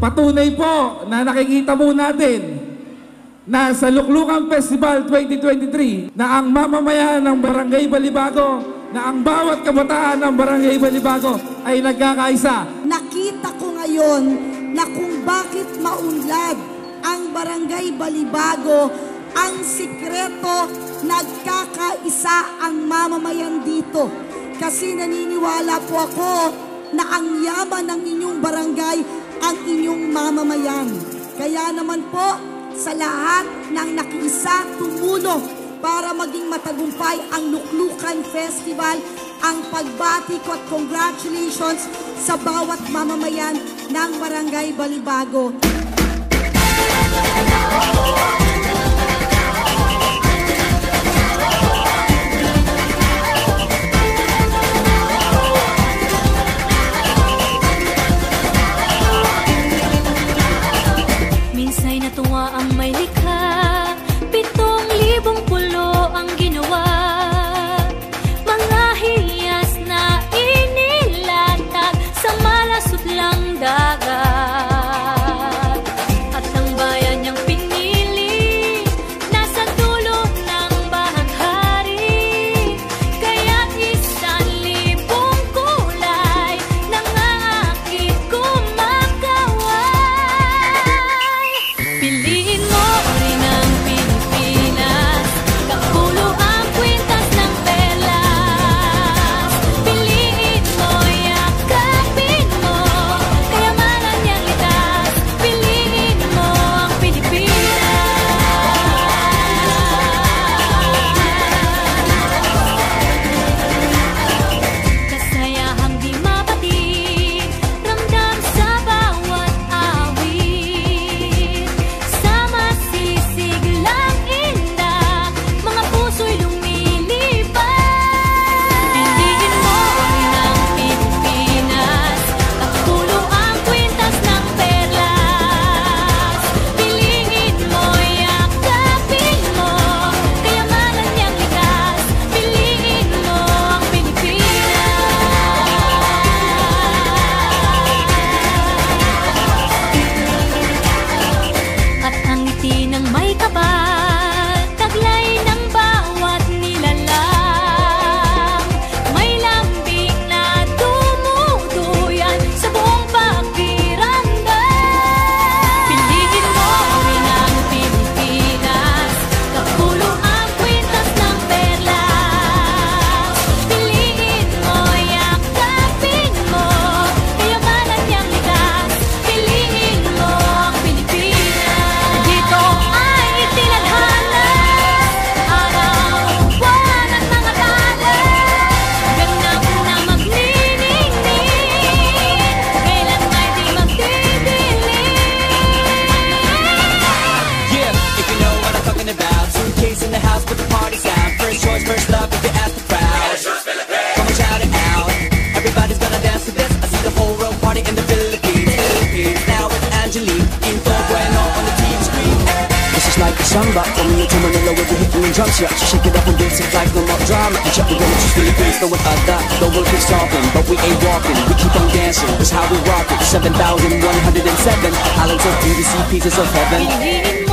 Patunay po na nakikita po natin na sa Luklukan Festival 2023 na ang mamamayan ng Barangay Balibago, na ang bawat kabataan ng Barangay Balibago ay nagkakaisa. Nakita ko ngayon na kung bakit maunlad ang Barangay Balibago, ang sikreto, nagkakaisa ang mamamayan dito. Kasi naniniwala po ako na ang yaman ng inyong barangay ang inyong mamamayan. Kaya naman po, sa lahat ng nakiisa tumulong para maging matagumpay ang Luklukan Festival, ang pagbati ko at congratulations sa bawat mamamayan ng Barangay Balibago. Minsa'y natuwa ang may likha, 7,000 pulo ang ginawa. Mga hiyas na inilatag sa malasot lang dagat. At ang bayan niyang pinili, nasa dulo ng bahaghari. Kaya't 1,000 kulay nangangakit kumakaway. Piliin mo rin ang Pilipinas, kapulo ang kwintas ng perlas. Piliin mo, yakapin mo, kayamanan niyang litas. Piliin mo ang Pilipinas. Kasayahang di mapatid, ramdam sa bawat awit. Sama sisiglang indak, mga puso'y lumilipad. Piliin mo rin ang Pilipinas, kapulo ang kwintas ng perlas. Piliin mo, yakapin mo, kayamanan niyang likas. Piliin mo ang Pilipinas. At ang ngiti ng may kapal, taglay ng bawat nilalang. May lambing na dumuduyan sa buong pakiramdam. Piliin mo rin ang Pilipinas, kapulo ang kwintas ng perlas. Piliin mo, yakapin mo, kayamanan niyang likas. Piliin mo ang Pilipinas. Dito ay itinadhana, araw-buwan at mga tala. Ganap na magniningning, kailan may di magdidilim. Yeah, if you know what I'm talking about. Suitcase in the house, put the party's out. First choice, first love, if you ask the crowd. Come on, shout it out. Everybody's gonna dance to this. I see the whole world party in the Philippines. Now it's Angelique, Info Bueno on the TV screen. This is like a samba, from Manila to Manila with the hitting and drums. Yeah, so shake it up and dance it like no more drama. And check the gonna choose Philippines, know what I got. The world keeps talking, but we ain't walking. We keep on dancing, that's how we rock it. 7,107 islands of beauty, see pieces of heaven. Piliin